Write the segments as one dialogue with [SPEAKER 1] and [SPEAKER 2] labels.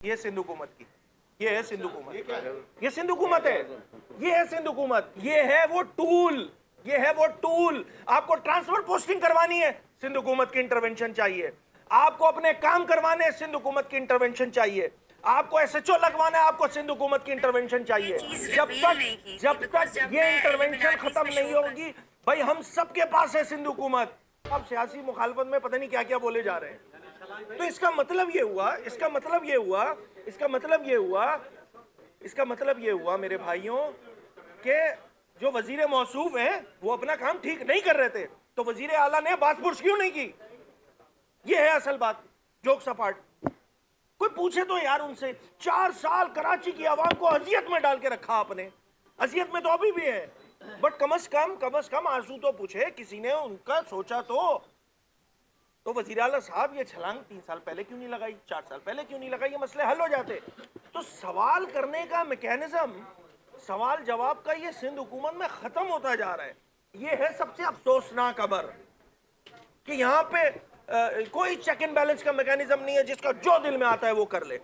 [SPEAKER 1] ये सिंध हुकूमत की, ये है सिंध हुकूमत, ये सिंध हुकूमत है, ये है सिंध हुकूमत, ये है वो टूल, ये है वो टूल। आपको ट्रांसफर पोस्टिंग करवानी है, सिंध हुकूमत की इंटरवेंशन चाहिए। आपको अपने काम करवाने हैं, सिंध हुकूमत की इंटरवेंशन चाहिए। आपको एसएचओ लगवाना है, आपको सिंध हुकूमत की इंटरवेंशन चाहिए। जब तक ये इंटरवेंशन खत्म नहीं होगी, भाई हम सबके पास है सिंध हुकूमत। अब सियासी मुखालफत में पता नहीं क्या क्या बोले जा रहे हैं। तो इसका मतलब ये हुआ, इसका मतलब ये हुआ, इसका मतलब ये हुआ, इसका मतलब ये हुआ मेरे भाइयों कि जो वजीर मौसूफ हैं वो अपना काम ठीक नहीं कर रहे थे, तो वजीर आला ने बात क्यों नहीं की? ये है असल बात, जोक सपाट। कोई पूछे तो यार उनसे, 4 साल कराची की आवाम को अजियत में डाल के रखा आपने, अजियत में तो अभी भी है, बट कम अज कम आंसू तो पूछे, किसी ने उनका सोचा तो वजीर आला साहब ये छलांग 3 साल पहले क्यों नहीं लगाई, 4 साल पहले क्यों नहीं लगाई, ये मसले हल हो जाते। तो सवाल करने का मैकेनिज्म, सवाल जवाब का ये सिंध हुकूमत में खत्म होता जा रहा है। ये है सबसे अफसोसनाक खबर कि यहाँ पे कोई चेक एंड बैलेंस का मैकेनिज्म नहीं है, जिसका जो दिल में आता है वो कर ले।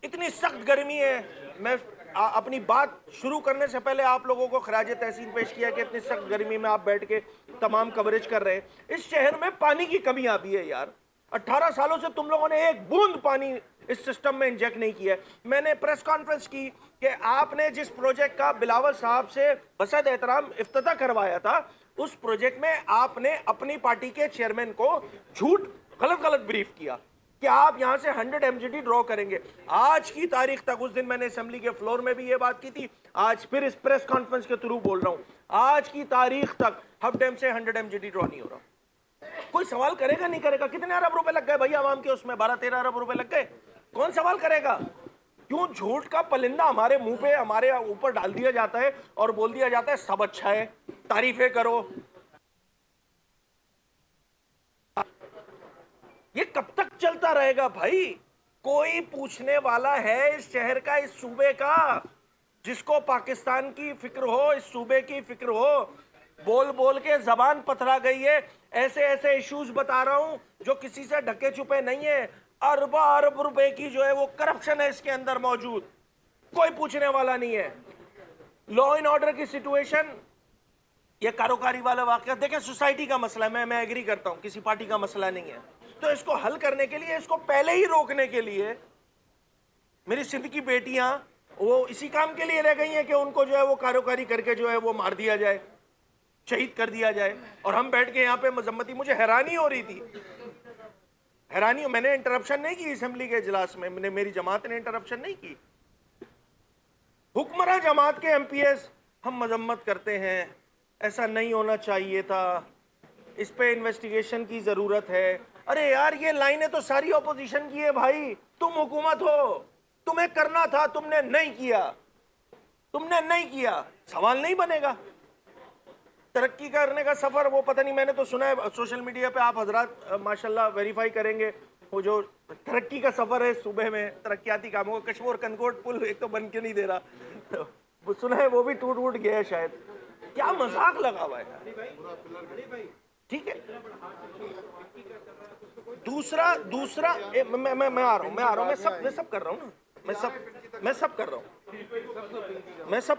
[SPEAKER 1] इतनी सख्त गर्मी है। मैं अपनी बात शुरू करने से पहले आप लोगों को खराज तहसीन पेश किया कि इतनी सख्त गर्मी में आप बैठ के तमाम कवरेज कर रहे हैं। इस शहर में पानी की कमी आ भी है यार। 18 सालों से तुम लोगों ने एक बूंद पानी इस सिस्टम में इंजेक्ट नहीं किया है। मैंने प्रेस कॉन्फ्रेंस की कि आपने जिस प्रोजेक्ट का बिलावल साहब से बसद एहतराम इफ्तिताह करवाया था, उस प्रोजेक्ट में आपने अपनी पार्टी के चेयरमैन को झूठ गलत ब्रीफ किया कि आप यहां से 100 MGD ड्रॉ करेंगे। आज की तारीख तक, उस दिन मैंने असेंबली के फ्लोर में भी ये बात की थी, आज फिर इस प्रेस कॉन्फ्रेंस के थ्रू बोल रहा हूं, आज की तारीख तक हब डैम से 100 MGD ड्रॉ नहीं हो रहा। कोई सवाल करेगा नहीं करेगा? कितने अरब रुपए लग गए भैया आवाम के, उसमें 12-13 अरब रुपए लग गए। कौन सवाल करेगा? क्यों झूठ का परिंदा हमारे मुंह पे, हमारे ऊपर डाल दिया जाता है और बोल दिया जाता है सब अच्छा है, तारीफें करो। ये कब तक चलता रहेगा भाई? कोई पूछने वाला है इस शहर का, इस सूबे का, जिसको पाकिस्तान की फिक्र हो, इस सूबे की फिक्र हो? बोल बोल के जबान पथरा गई है। ऐसे ऐसे इश्यूज बता रहा हूं जो किसी से ढके छुपे नहीं है। अरब रुपए की जो है वो करप्शन है इसके अंदर मौजूद, कोई पूछने वाला नहीं है। लॉ एंड ऑर्डर की सिचुएशन, ये कारोकारी वाला वाकया देखें, सोसाइटी का मसला है, मैं एग्री करता हूं, किसी पार्टी का मसला नहीं है। तो इसको हल करने के लिए, इसको पहले ही रोकने के लिए, मेरी सिंध की बेटियां वो इसी काम के लिए रह गई हैं कि उनको जो है वो कारोकारी करके जो है वो मार दिया जाए, शहीद कर दिया जाए, और हम बैठ के यहाँ पे मजम्मती। मुझे हैरानी हो रही थी, हैरानी। मैंने इंटरप्शन नहीं की असेंबली के इजलास में, मेरी जमात ने इंटरप्शन नहीं की। हुक्मरान जमात के MPs हम मजम्मत करते हैं, ऐसा नहीं होना चाहिए था, इस पे इन्वेस्टिगेशन की जरूरत है। अरे यार, ये लाइनें तो सारी ऑपोजिशन की है भाई। तुम हुकूमत हो, तुम्हें करना था, तुमने नहीं किया, तुमने नहीं किया, सवाल नहीं बनेगा। तरक्की करने का सफर, वो पता नहीं, मैंने तो सुना है सोशल मीडिया पे, आप हजरात माशाल्लाह वेरीफाई करेंगे, वो जो तरक्की का सफर है सूबे में, तरक्याती कामों का, कश्मीर कनकोट पुल एक तो बन के नहीं दे रहा, वो सुना है वो भी टूट गया है शायद। क्या मजाक लगा हुआ है? ठीक है। दूसरा मैं आ रहा हूं, मैं सब कर रहा हूं ना, मैं सब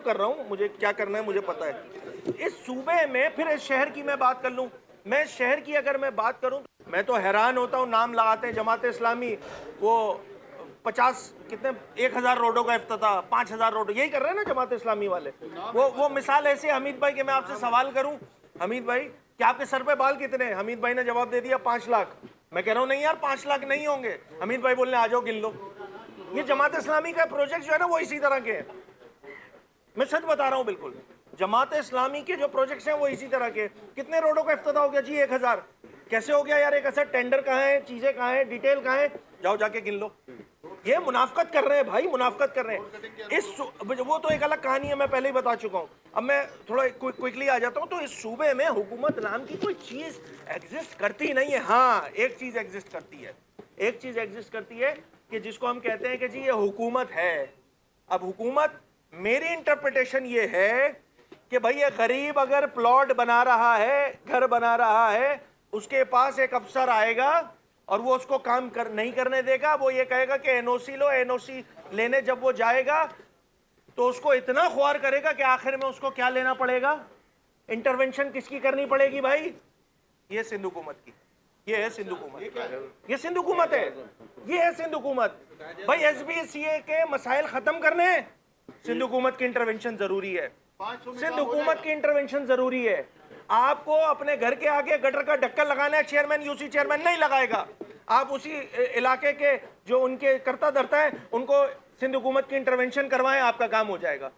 [SPEAKER 1] कर रहा हूं, मुझे क्या करना है मुझे पता है। इस सूबे में, फिर इस शहर की मैं बात कर लूं, मैं शहर की अगर मैं बात करूं तो मैं तो हैरान होता हूं। नाम लगाते हैं जमात इस्लामी, वो 1000 रोडों का इफ्तिताह, 5000 रोड, यही कर रहे हैं ना जमात इस्लामी वाले। वो मिसाल ऐसे, हमीद भाई के मैं आपसे सवाल करूं, हमीद भाई क्या आपके सर पे बाल कितने हैं? हमीद भाई ने जवाब दे दिया 5 लाख। मैं कह रहा हूं नहीं यार 5 लाख नहीं होंगे। हमीद भाई बोलने आ जाओ गिन लो। ये जमात इस्लामी का प्रोजेक्ट जो है ना वो इसी तरह के हैं, मैं सच बता रहा हूं बिल्कुल। जमात इस्लामी के जो प्रोजेक्ट्स हैं वो इसी तरह के। कितने रोडों का इफ्तिताह हो गया जी? 1000। कैसे हो गया यार? एक असर टेंडर कहाँ है, चीजें कहाँ है, डिटेल कहाँ है? जाओ जाके गिन लो। ये मुनाफकत कर रहे हैं भाई, मुनाफकत कर रहे हैं। वो तो एक अलग कहानी है, मैं पहले ही बता चुका हूं। अब मैं थोड़ा क्विकली आ जाता हूं। तो इस सूबे में हुकूमत नाम की कोई चीज एग्जिस्ट करती नहीं है। हाँ, एक चीज एग्जिस्ट करती है, कि जिसको हम कहते हैं कि जी ये हुकूमत है। अब हुकूमत, मेरी इंटरप्रिटेशन ये है कि भाई ये गरीब अगर प्लॉट बना रहा है, घर बना रहा है, उसके पास एक अफसर आएगा اور وہ اس کو کام نہیں کرنے دے گا. وہ یہ کہے گا کہ NOC لو. NOC لینے جب وہ جائے گا تو اس کو اتنا خوار کرے گا کہ آخر میں اس کو کیا لینا پڑے گا؟ انٹرونشن کس کی کرنی پڑے گی بھائی؟ یہ سندھ حکومت کی. یہ ہے سندھ حکومت. یہ سندھ حکومت ہے. یہ ہے سندھ حکومت. بھائی SBCA کے مسائل ختم کرنے ہیں، سندھ حکومت کی انٹرونشن ضروری ہے. سندھ حکومت کی انٹرونشن ضروری ہے. آپ کو اپنے گھر کے آگے گٹر کا ڈھکن لگانا ہے، چیئرمین UC چیئرمین نہیں لگائے گا. آپ اسی علاقے کے جو ان کے کرتا دھرتا ہے ان کو سندھ حکومت کی انٹرونشن کروائیں، آپ کا کام ہو جائے گا.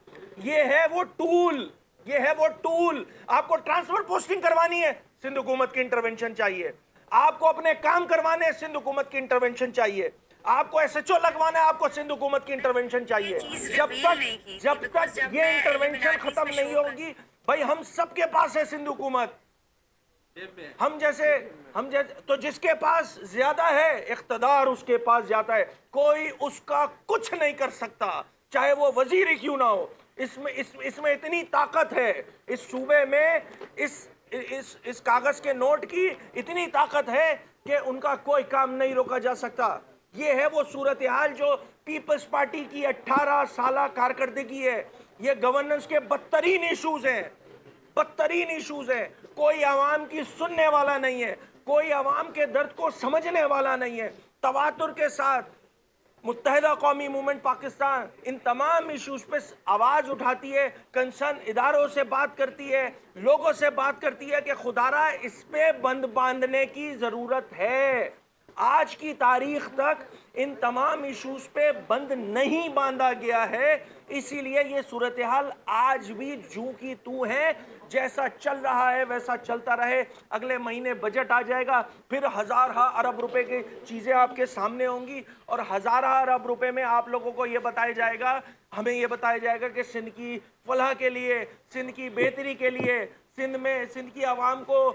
[SPEAKER 1] یہ ہے وہ ٹول. یہ ہے وہ ٹول. آپ کو ٹرانسفر پوسٹنگ کروانی ہے، سندھ حکومت کی انٹرونشن چاہیے. آپ کو اپنے کام کروانے ہیں، سندھ حکومت کی انٹرونشن چاہیے. آپ کو SHO لگوانا ہے، آپ کو سندھ حکومت کی انٹرونشن چاہیے. جب تک یہ انٹرونشن ختم نہیں ہوگی، بھائی ہم سب کے پاس ہے سندھ حکومت. ہم جیسے تو جس کے پاس زیادہ ہے اقتدار، اس کے پاس زیادہ ہے، کوئی اس کا کچھ نہیں کر سکتا، چاہے وہ وزیر ہی کیوں نہ ہو. اس میں اتنی طاقت ہے، اس صوبے میں اس کاغذ کے نوٹ کی اتنی طاقت ہے کہ ان کا کوئی کام نہیں روکا جا سکتا. یہ ہے وہ صورتحال جو پیپلز پارٹی کی 18 سالہ کارکردگی ہے. یہ گورننس کے بدترین ایشوز ہیں، بدترین ایشوز ہیں. کوئی عوام کی سننے والا نہیں ہے، کوئی عوام کے درد کو سمجھنے والا نہیں ہے. تواتر کے ساتھ متحدہ قومی موومنٹ پاکستان ان تمام ایشوز پہ آواز اٹھاتی ہے، کنسرن اداروں سے بات کرتی ہے، لوگوں سے بات کرتی ہے کہ خدارہ اس پہ بند باندھنے کی ضرورت ہے. آج کی تاریخ تک ان تمام ایشوز پہ بند نہیں باندھا گیا ہے. اسی لیے یہ صورتحال آج بھی جو کی تو ہے. جیسا چل رہا ہے ویسا چلتا رہے. اگلے مہینے بجٹ آ جائے گا، پھر ہزارہ ارب روپے کی چیزیں آپ کے سامنے ہوں گی، اور ہزارہ ارب روپے میں آپ لوگوں کو یہ بتایا جائے گا، ہمیں یہ بتایا جائے گا کہ سندھ کی فلاح کے لیے، سندھ کی بہتری کے لیے، سندھ کی عوام کو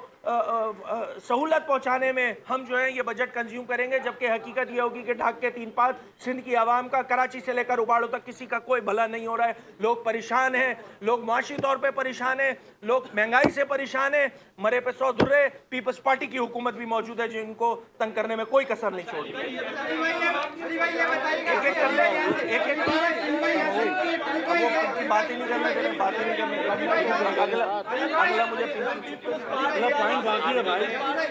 [SPEAKER 1] سہولت پہنچانے میں ہم جو ہے یہ بجٹ کنزیوم کریں گے. جبکہ حقیقت یہ ہوگی کہ ڈھاک کے 3 پات سندھ کی عوام کا، کراچی سے لے کر اباڑوں تک کسی کا کوئی بھلا نہیں ہو رہا ہے. لوگ پریشان ہیں، لوگ معاشی طور پہ پریشان ہیں، لوگ مہنگائی سے پریشان ہیں. مرے پہ 100 درے. پیپلز پارٹی کی حکومت بھی موجود ہے جو ان کو تنگ کرنے میں کوئی کسر نہیں چھوڑتی. بات ہی نہیں کرنا دے رہے، بات ہی نہیں کرنا. اگلا مجھے اگلا پوائنٹ باقی ہے بھائی.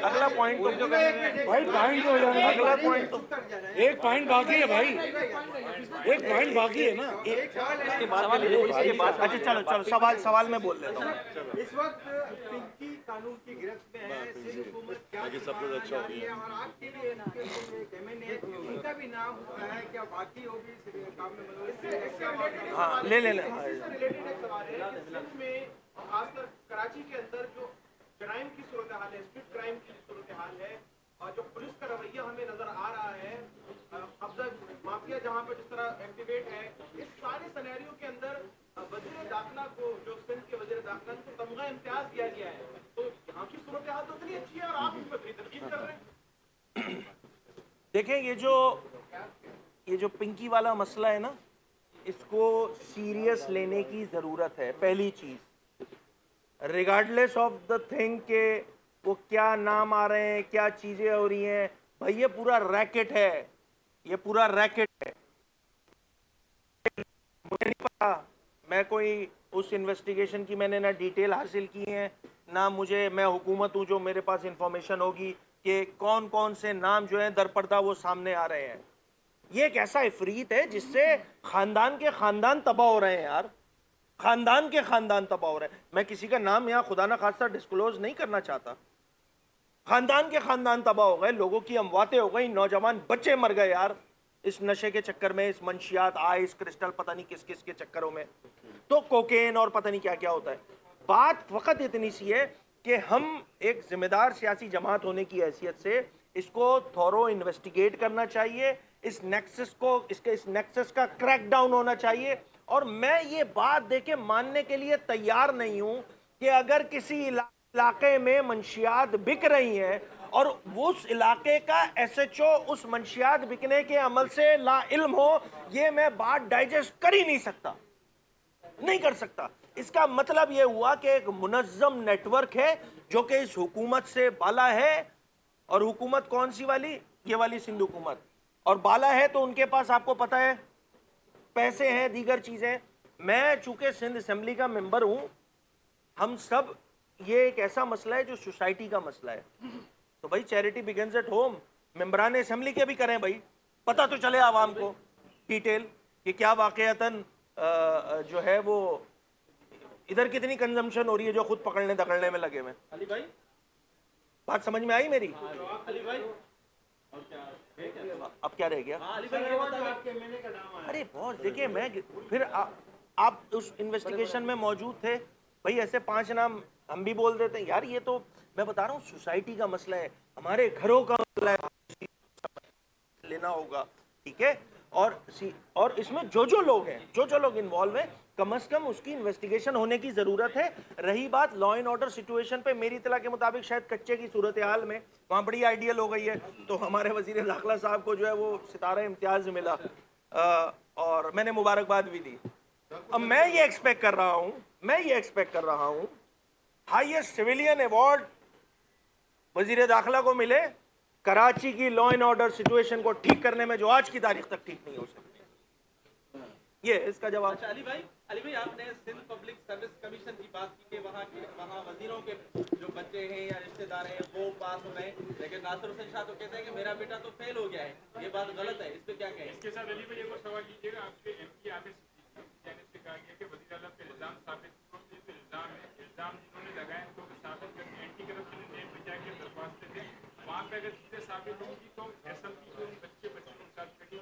[SPEAKER 1] اگلا پوائنٹ تو بھائی پوائنٹ ہو جائے گا. اگلا پوائنٹ تو ایک پوائنٹ باقی ہے بھائی، ایک پوائنٹ باقی ہے نا. اچھا چلو سوال میں بول لیتا ہوں.
[SPEAKER 2] اس وقت پنکی قانون کی گرفت میں ہے. سندھ حکومت کیا سب کچھ اچھا ہو گیا اور آپ کے بھی ان کا بھی نام ہوتا ہے، کیا باقی ہوگی اس کام میں؟
[SPEAKER 1] ہاں لے لے.
[SPEAKER 2] سندھ میں خاص کر کراچی کے اندر جو جرائم کی صورتحال ہے، اسٹریٹ کرائم کی صورتحال ہے، اور جو پولیس کا رویہ ہمیں نظر آ رہا ہے، قبضہ مافیا جہاں پہ جس طرح ایکٹیویٹ ہے، اس سارے سینیریو کے اندر وزیر داخلہ کو، جو سندھ کے وزیر داخلہ کو تمغہ امتیاز دیا گیا ہے. تو یہاں کی صورتحال تو اتنی اچھی ہے اور آپ اس پہ تنقید کر رہے ہیں.
[SPEAKER 1] دیکھیں یہ جو پنکی والا مسئلہ ہے نا، اس کو سیریس لینے کی ضرورت ہے. پہلی چیز، ریگارڈلیس آف دا تھنگ کہ وہ کیا نام آ رہے ہیں، کیا چیزیں ہو رہی ہیں، بھائی یہ پورا ریکٹ ہے. یہ پورا ریکٹ ہے. مجھے نہیں پتا، میں کوئی اس انویسٹیگیشن کی میں نے نہ ڈیٹیل حاصل کی ہیں، نہ میں حکومت ہوں جو میرے پاس انفارمیشن ہوگی کہ کون کون سے نام جو ہیں در پردہ وہ سامنے آ رہے ہیں. یہ ایک ایسا افریت ہے جس سے خاندان کے خاندان تباہ ہو رہے ہیں یار. خاندان کے خاندان تباہ ہو رہے ہیں. میں کسی کا نام یہاں خدا نہ خواستہ ڈسکلوز نہیں کرنا چاہتا. خاندان کے خاندان تباہ ہو گئے، لوگوں کی امواتیں ہو گئی، نوجوان بچے مر گئے یار اس نشے کے چکر میں، اس منشیات، آئس، کرسٹل، پتہ نہیں کس کس کے چکروں میں، تو کوکین اور پتہ نہیں کیا کیا ہوتا ہے. بات فقط اتنی سی ہے کہ ہم ایک ذمہ دار سیاسی جماعت ہونے کی حیثیت سے اس کو تھورو انویسٹیگیٹ کرنا چاہیے. اس نیکسس کا کریک ڈاؤن ہونا چاہیے. اور میں یہ بات دے کے ماننے کے لیے تیار نہیں ہوں کہ اگر کسی علاقے میں منشیات بک رہی ہیں اور اس علاقے کا SHO اس منشیات بکنے کے عمل سے لا علم ہو، یہ میں بات ڈائجسٹ کر ہی نہیں سکتا، نہیں کر سکتا. اس کا مطلب یہ ہوا کہ ایک منظم نیٹ ورک ہے جو کہ اس حکومت سے بالا ہے. اور حکومت کون سی والی؟ ये वाली सिंध हुकूमत, और बाला है तो उनके पास आपको पता है पैसे हैं, दीगर चीजें। मैं चूंकि सिंध असेंबली का मेंबर हूं, हम सब, ये एक ऐसा मसला है जो सोसाइटी का मसला है, तो भाई चैरिटी बिगिंस एट होम। मेंबरान असेंबली के भी करें भाई, पता तो चले आवाम को डिटेल कि क्या वाकयातन जो है वो इधर कितनी कंजम्पशन हो रही है जो खुद पकड़ने दकड़ने में लगे हुए।
[SPEAKER 3] अली भाई,
[SPEAKER 1] बात समझ में आई मेरी?
[SPEAKER 3] अली भाई, और क्या
[SPEAKER 1] अब क्या रह गया?
[SPEAKER 3] अली भाई ये बताइए।
[SPEAKER 1] अरे बहुत, देखिए मैं फिर आप उस इन्वेस्टिगेशन में मौजूद थे भाई, ऐसे 5 नाम हम भी बोल देते हैं यार, ये तो मैं बता रहा हूँ सोसाइटी का मसला है, हमारे घरों का मसला है, लेना होगा, ठीक है। और इसमें जो लोग हैं, जो लोग इन्वॉल्व हैं, कम से कम उसकी इन्वेस्टिगेशन होने की जरूरत है। रही बात लॉ एंड ऑर्डर सिचुएशन पे, मेरी इतला के मुताबिक शायद कच्चे की सूरत हाल में वहाँ बड़ी आइडियल हो गई है, तो हमारे वजीर दाखिला साहब को जो है वो सितारा इम्तियाज मिला और मैंने मुबारकबाद भी दी। अब मैं ये एक्सपेक्ट कर रहा हूँ हाईएस्ट सिविलियन अवार्ड वजीर दाखिला को मिले कराची की लॉ एंड ऑर्डर सिचुएशन को ठीक करने में, जो आज की तारीख तक ठीक नहीं हो सकती। ये इसका जवाब।
[SPEAKER 3] अच्छा अली भाई आपने सिंध पब्लिक सर्विस कमीशन की बात की कि वहाँ वजीरों के जो बच्चे हैं या रिश्तेदार हैं वो पास हो रहे हैं, लेकिन नासिर हुसैन शाह तो कहते हैं कि मेरा बेटा तो फेल हो गया है, ये बात गलत है, इस पे क्या कहें?
[SPEAKER 4] इसके साथ अली भाई एक और सवाल कीजिएगा, आपके एमपी आमिर से कहा गया कि वज़ीर आला पे इल्जाम साबित इल्जाम जिन्होंने लगाए उनको साबित करके एंटी करप्शन जेल में जाके दरख्वास्तें दी, वहाँ पे अगर चीजें साबित होंगी तो एसएलपी जो बच्चे उनके साथ कटी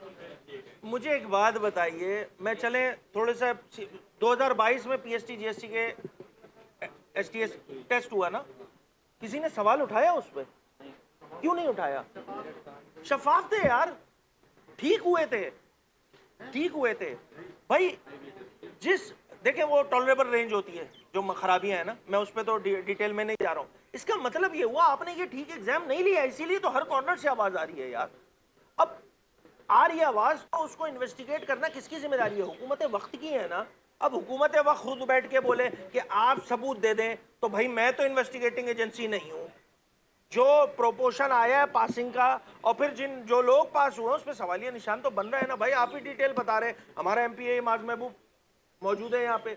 [SPEAKER 4] किए गए।
[SPEAKER 1] मुझे एक बात बताइए, मैं चले थोड़े सा 2022 में पीएसटी जीएसटी के एसटीएस टेस्ट हुआ ना, किसी ने सवाल उठाया उस पर? क्यों नहीं उठाया? शफाफ थे यार, ठीक हुए थे भाई। देखें वो टॉलरेबल रेंज होती है, जो खराबियां हैं ना, मैं उस पर तो डिटेल में नहीं जा रहा हूँ। इसका मतलब ये हुआ आपने ये ठीक एग्जाम नहीं लिया, इसीलिए तो हर कॉर्नर से आवाज आ रही है यार। अब आ रही आवाज तो उसको इन्वेस्टिगेट करना किसकी जिम्मेदारी है? हुकूमत वक्त की है ना। अब हुकूमत वक्त खुद बैठ के बोले कि आप सबूत दे दें, तो भाई मैं तो इन्वेस्टिगेटिंग एजेंसी नहीं हूं। जो प्रोपोर्शन आया है पासिंग का, और फिर जो लोग पास हुए उस पर सवालिया निशान तो बन रहा है ना भाई। आप ही डिटेल बता रहे, हमारा एमपी माज महबूब मौजूद है यहाँ पे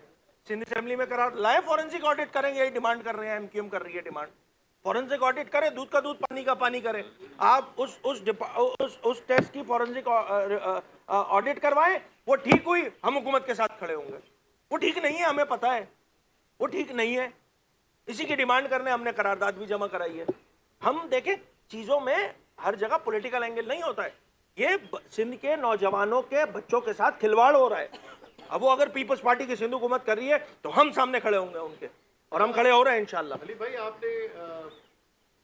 [SPEAKER 1] सिंध असेंबली में, करा लाइव फॉरेंसिक ऑडिट करेंगे, यही डिमांड कर रहे हैं, एमक्यूएम कर रही है डिमांड, फॉरेंसिक ऑडिट करें, दूध का दूध पानी का पानी करें। आप उस टेस्ट की फॉरेंसिक ऑडिट करवाएं, वो ठीक हुई हम हुकूमत के साथ खड़े होंगे। वो ठीक नहीं है, हमें पता है वो ठीक नहीं है, इसी की डिमांड करने हमने करारदाद भी जमा कराई है। हम देखें चीजों में हर जगह पॉलिटिकल एंगल नहीं होता है, ये सिंध के नौजवानों के बच्चों के साथ खिलवाड़ हो रहा है। अब वो अगर पीपल्स पार्टी की सिंध हुकूमत कर रही है तो हम सामने खड़े होंगे उनके, और हम खड़े हो रहे हैं इंशाल्लाह।
[SPEAKER 5] अली भाई आपने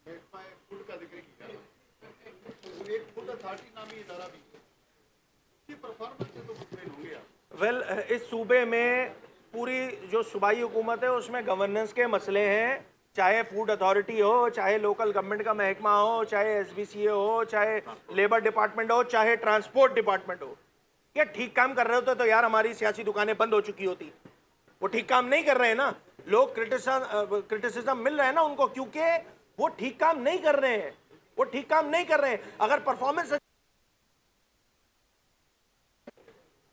[SPEAKER 5] फूड का जिक्र किया, एक फूड अथॉरिटी नामी इदारा भी है, इसकी परफॉर्मेंस से तो मुतमिन होंगे आप?
[SPEAKER 1] वेल इस सूबे में पूरी जो सूबाई हुकूमत है उसमें गवर्नेंस के मसले हैं, चाहे फूड अथॉरिटी हो, चाहे लोकल गवर्नमेंट का महकमा हो, चाहे एसबीसीए हो, चाहे लेबर डिपार्टमेंट हो, चाहे ट्रांसपोर्ट डिपार्टमेंट हो। ये ठीक काम कर रहे होते तो यार हमारी सियासी दुकानें बंद हो चुकी होती। वो ठीक काम नहीं कर रहे हैं ना, लोग क्रिटिसिज्म मिल रहा है ना उनको, क्योंकि वो ठीक काम नहीं कर रहे हैं। अगर परफॉर्मेंस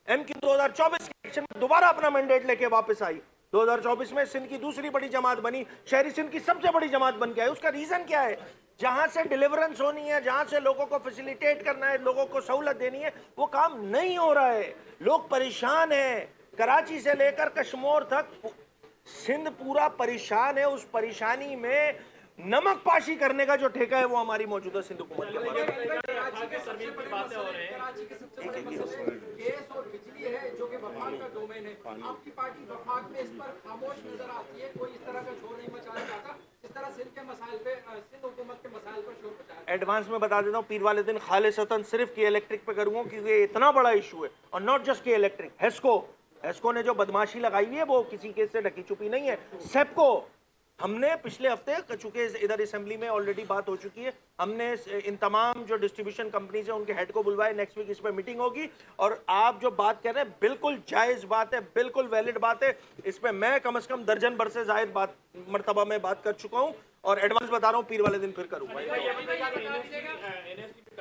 [SPEAKER 1] एमक्यू 2024 के इलेक्शन में दोबारा अपना मैंडेट लेके वापस आई, 2024 में सिंध की दूसरी बड़ी जमात बनी, शहरी सिंध की सबसे बड़ी जमात बन के आई। उसका रीजन क्या है? जहां से डिलीवरेंस होनी है, जहां से लोगों को फैसिलिटेट करना है, लोगों को सहूलत देनी है, वो काम नहीं हो रहा है। लोग परेशान हैं, कराची से लेकर कश्मीर तक सिंध पूरा परेशान है। उस परेशानी में नमक पाशी करने का जो ठेका है वो हमारी मौजूदा सिंध हुकूमत के पास
[SPEAKER 6] गैस और बिजली है जो कि वफाक का डोमेन है। आपकी पार्टी वफाक में इस पर खामोश नजर आती है, कोई इस तरह का शोर नहीं मचाना चाहता इस तरह सिंध के मसाइल पे, सिंध हुकूमत के मसाइल पर शोर मचाया।
[SPEAKER 1] एडवांस में बता देता हूँ, पीर वाले दिन खालिसतन सिर्फ की इलेक्ट्रिक पे करूंगा क्योंकि ये इतना बड़ा इशू है, और नॉट जस्ट की इलेक्ट्रिक, हेस्को ने जो बदमाशी लगाई हुई है वो किसी केस से ढकी छुपी नहीं है। सेपको हमने पिछले हफ्ते, चूंकि इधर असेंबली में ऑलरेडी बात हो चुकी है, हमने इन तमाम जो डिस्ट्रीब्यूशन कंपनीज है उनके हेड को बुलवाए, नेक्स्ट वीक इस पर मीटिंग होगी। और आप जो बात कर रहे हैं बिल्कुल जायज बात है, बिल्कुल वैलिड बात है, इस पर मैं कम से कम दर्जन भर से जायद मरतबा में बात कर चुका हूँ, और एडवांस बता रहा हूँ पीर वाले दिन फिर करूँगा।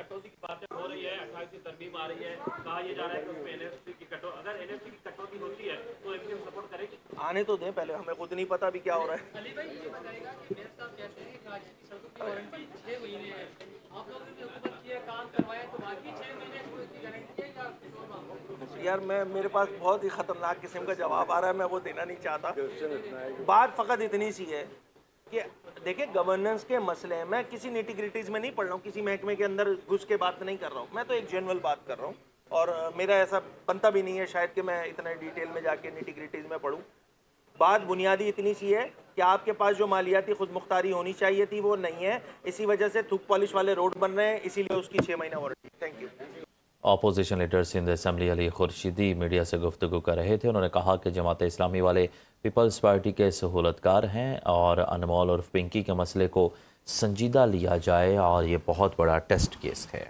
[SPEAKER 7] कटौती की बातें हो रही है, 28 की तरमीम आ रही है, कहा यह जा रहा है कि उसमें एनएफसी की अगर एनएफसी की कटौती होती है तो एमपीएम सपोर्ट करेगी?
[SPEAKER 1] आने तो दें पहले, हमें खुद नहीं पता अभी क्या हो रहा है।
[SPEAKER 8] अली भाई ये बताएगा कि मेयर साहब कहते हैं कि कराची की सड़कों की वारंटी 6 महीने है, आप लोगों ने हुकूमत की है, काम करवाया, तो बाकी 6 महीने की गारंटी है या कुछ और मामला?
[SPEAKER 1] यार मेरे पास बहुत ही ख़तरनाक किस्म का जवाब आ रहा है, मैं वो देना नहीं चाहता। बात फ़कत इतनी सी है कि देखिए गवर्नेंस के मसले हैं, मैं किसी निटिग्रिटीज़ में नहीं पढ़ रहा हूँ, किसी महकमे के अंदर घुस के बात नहीं कर रहा हूँ, मैं तो एक जनरल बात कर रहा हूँ और मेरा ऐसा बनता भी नहीं है शायद कि मैं इतना डिटेल में जाके निटिग्रिटीज़ में पढ़ूँ। बात बुनियादी इतनी सी है कि आपके पास जो मालियाती खुद मुख्तारी होनी चाहिए थी वो नहीं है, इसी वजह से थूक पॉलिश वाले रोड बन रहे हैं, इसीलिए उसकी 6 महीना warranty. Thank you.
[SPEAKER 9] Opposition leader Sindh assembly Ali Khurshidi media से गुफ्तगू कर रहे थे। उन्होंने कहा कि जमात इस्लामी वाले पीपल्स पार्टी के सहूलतकार हैं और अनमोल और पिंकी के मसले को संजीदा लिया जाए और ये बहुत बड़ा टेस्ट केस है।